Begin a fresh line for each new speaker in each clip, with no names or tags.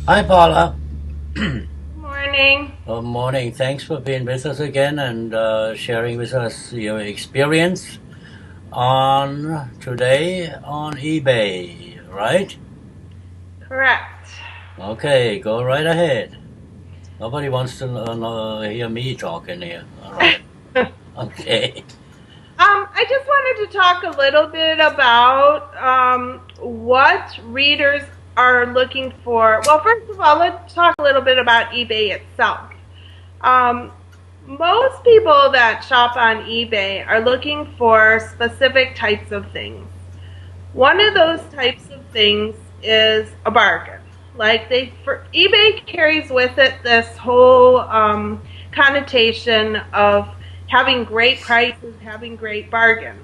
Hi, Paula.
Morning.
Good morning. Thanks for being with us again and sharing with us your experience on today on eBay, right?
Correct.
Okay, go right ahead. Nobody wants to hear me talking here. All right. Okay.
I just wanted to talk a little bit about what readers are looking for. Well, first of all, let's talk a little bit about eBay itself. Um, Most people that shop on eBay are looking for specific types of things. One of those types of things is a bargain. Like eBay carries with it this whole connotation of having great prices, having great bargains.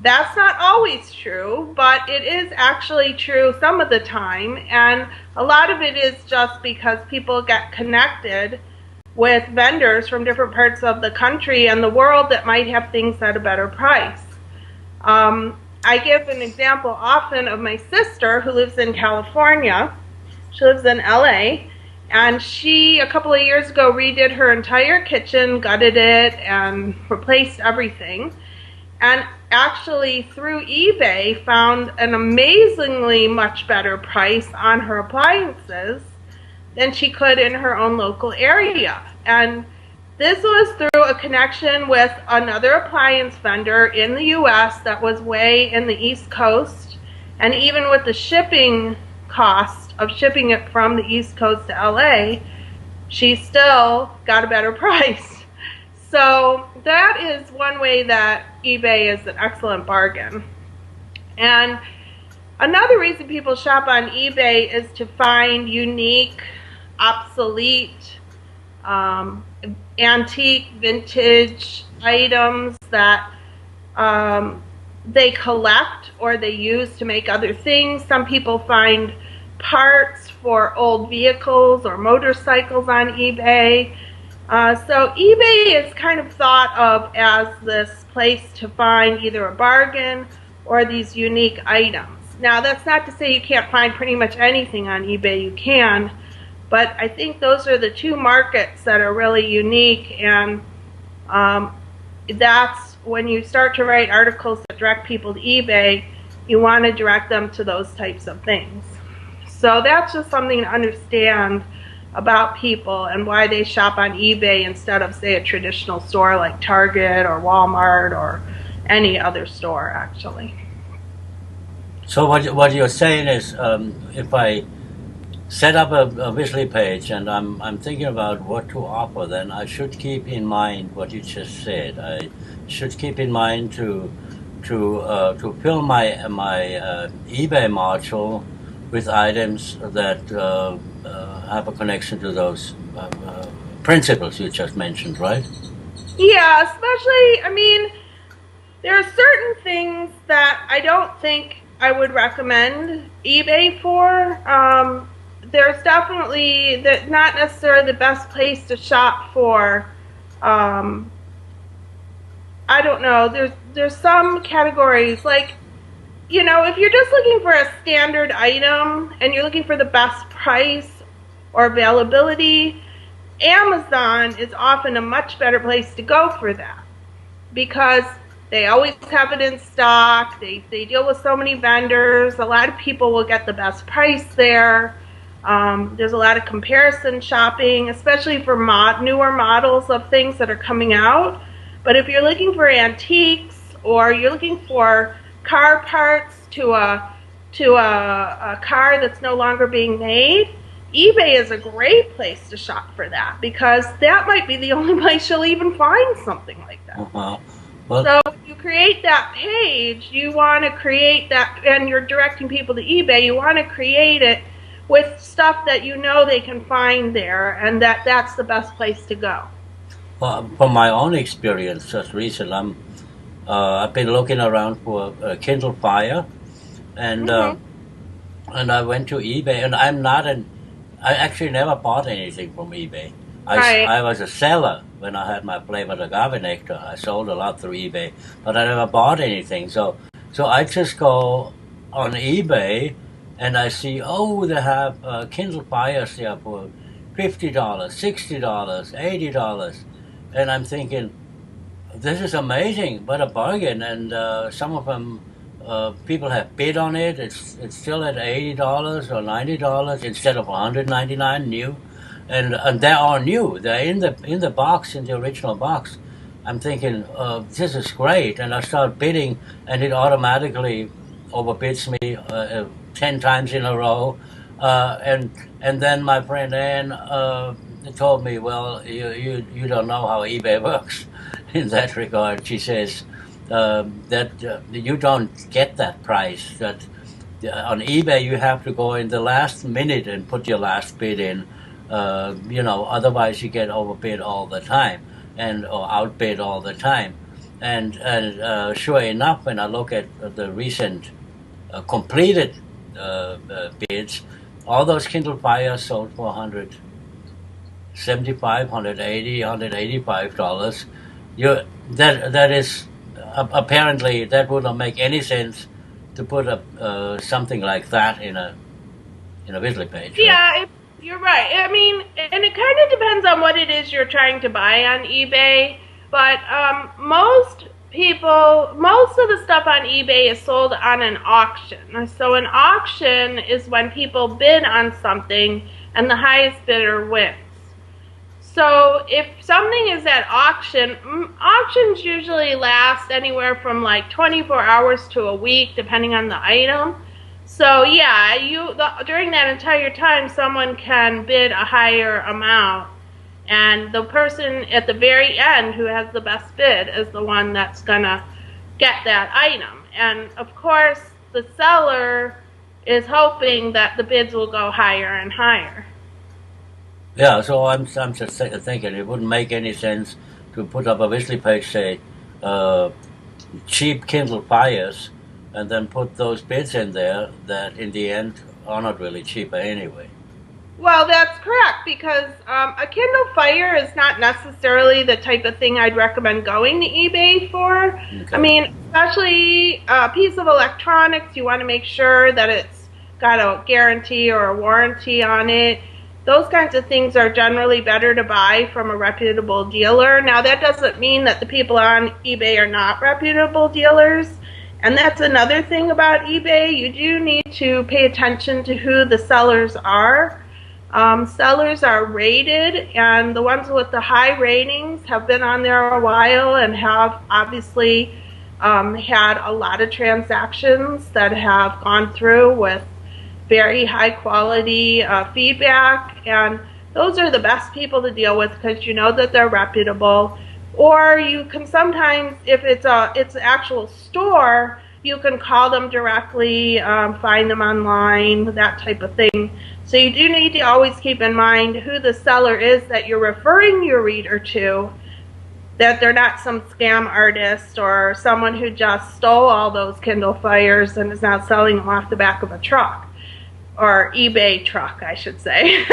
That's not always true, but it is actually true some of the time, and a lot of it is just because people get connected with vendors from different parts of the country and the world that might have things at a better price. I give an example often of my sister who lives in California. She lives in LA, and she, a couple of years ago, redid her entire kitchen, gutted it, and replaced everything. And actually, through eBay, found an amazingly much better price on her appliances than she could in her own local area. And this was through a connection with another appliance vendor in the US that was way in the East Coast. And even with the shipping cost of shipping it from the East Coast to LA, she still got a better price. So that is one way that eBay is an excellent bargain. And another reason people shop on eBay is to find unique, obsolete, antique, vintage items that they collect or they use to make other things. Some people find parts for old vehicles or motorcycles on eBay. So eBay is kind of thought of as this place to find either a bargain or these unique items. Now, that's not to say you can't find pretty much anything on eBay. You can. But I think those are the two markets that are really unique, and that's when you start to write articles that direct people to eBay, you want to direct them to those types of things. So that's just something to understand about people and why they shop on eBay instead of, say, a traditional store like Target or Walmart or any other store, actually.
So what you're saying is, if I set up a Wizzley page and I'm thinking about what to offer, then I should keep in mind what you just said. I should keep in mind to fill my eBay module with items that have a connection to those principles you just mentioned, right?
Yeah, especially, I mean, there are certain things that I don't think I would recommend eBay for. There's definitely not necessarily the best place to shop for. Um, I don't know. There's some categories like, if you're just looking for a standard item and you're looking for the best price or availability, Amazon is often a much better place to go for that because they always have it in stock. They deal with so many vendors. A lot of people will get the best price there. There's a lot of comparison shopping, especially for newer models of things that are coming out. But if you're looking for antiques or you're looking for car parts to a car that's no longer being made, eBay is a great place to shop for that because that might be the only place you'll even find something like that.
Uh-huh. Well,
So if you create that page, you want to create that, and you're directing people to eBay, you want to create it with stuff that you know they can find there and that's the best place to go.
from my own experience, just recently, I've been looking around for a Kindle Fire, and
Hmm.
I went to eBay, and I actually never bought anything from eBay.
Right.
I was a seller when I had my Flavor the Nectar. I sold a lot through eBay, but I never bought anything. So I just go on eBay and I see, oh, they have Kindle Fires there for $50, $60, $80, and I'm thinking, this is amazing, what a bargain! And some of them, people have bid on it. It's still at $80 or $90 instead of $199 new, and they are new. They're in the box, in the original box. I'm thinking, this is great, and I start bidding, and it automatically overbids me 10 times in a row, and then my friend Ann told me, well, you don't know how eBay works in that regard. She says that you don't get that price. That on eBay you have to go in the last minute and put your last bid in. Otherwise you get overbid all the time or outbid all the time. And sure enough, when I look at the recent completed bids, all those Kindle Fires sold for $175, $180, $185. That is apparently that would not make any sense to put up something like that in a Wizzley page. Right?
Yeah, you're right. I mean, and it kind of depends on what it is you're trying to buy on eBay. But most of the stuff on eBay is sold on an auction. So an auction is when people bid on something and the highest bidder wins. So if something is at auction, auctions usually last anywhere from like 24 hours to a week, depending on the item. So yeah, during that entire time, someone can bid a higher amount, and the person at the very end who has the best bid is the one that's gonna get that item. And of course, the seller is hoping that the bids will go higher and higher.
Yeah, so I'm just thinking it wouldn't make any sense to put up a Wizzley page, say, cheap Kindle Fires, and then put those bids in there that in the end are not really cheaper anyway.
Well, that's correct, because a Kindle Fire is not necessarily the type of thing I'd recommend going to eBay for. Okay. I mean, especially a piece of electronics, you want to make sure that it's got a guarantee or a warranty on it. Those kinds of things are generally better to buy from a reputable dealer. Now, that doesn't mean that the people on eBay are not reputable dealers. And that's another thing about eBay. You do need to pay attention to who the sellers are. Sellers are rated, and the ones with the high ratings have been on there a while and have obviously had a lot of transactions that have gone through with very high quality feedback, and those are the best people to deal with because you know that they're reputable. Or you can sometimes, if it's an actual store, you can call them directly, find them online, that type of thing. So you do need to always keep in mind who the seller is that you're referring your reader to, that they're not some scam artist or someone who just stole all those Kindle Fires and is now selling them off the back of a truck, or eBay truck, I should say.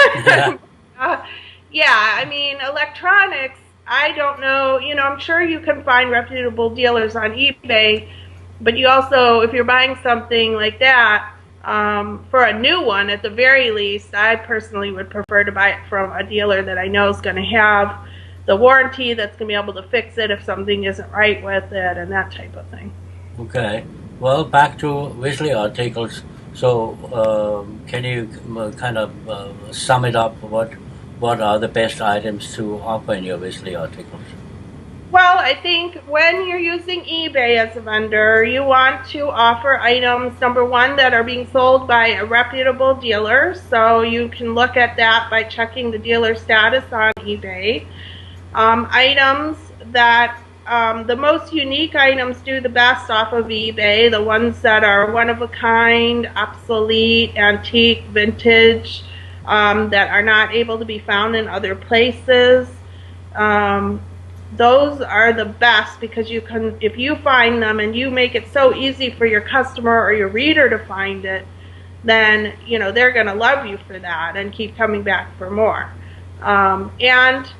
Yeah, I mean, electronics, I don't know, I'm sure you can find reputable dealers on eBay, but you also, if you're buying something like that, for a new one, at the very least, I personally would prefer to buy it from a dealer that I know is going to have the warranty, that's going to be able to fix it if something isn't right with it, and that type of thing.
Okay. Well, back to Wizzley articles. So, can you kind of sum it up? What are the best items to offer in your Wizzley articles?
Well, I think when you're using eBay as a vendor, you want to offer items, number one, that are being sold by a reputable dealer. So you can look at that by checking the dealer status on eBay. Items that, the most unique items do the best off of eBay, the ones that are one of a kind, obsolete, antique, vintage, that are not able to be found in other places. Those are the best because you can, if you find them and you make it so easy for your customer or your reader to find it, then they're going to love you for that and keep coming back for more. And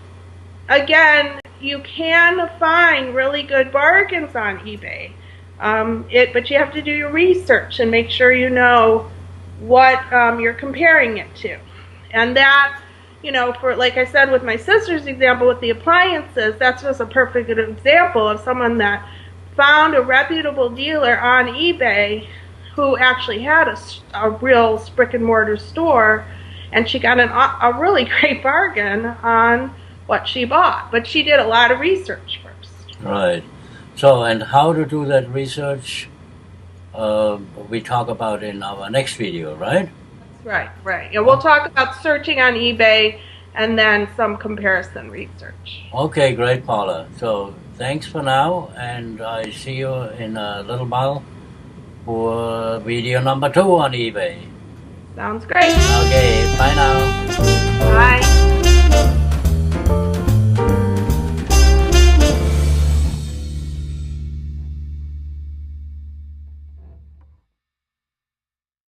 again, you can find really good bargains on eBay, but you have to do your research and make sure you know what you're comparing it to. And that, for, like I said with my sister's example with the appliances, that's just a perfect example of someone that found a reputable dealer on eBay who actually had a real brick and mortar store, and she got a really great bargain on what she bought. But she did a lot of research first.
Right. So, and how to do that research, we talk about in our next video, right?
Right. Yeah, we'll talk about searching on eBay and then some comparison research.
Okay, great, Paula. So thanks for now, and I see you in a little while for video number 2 on eBay.
Sounds great.
Okay, bye now.
Bye.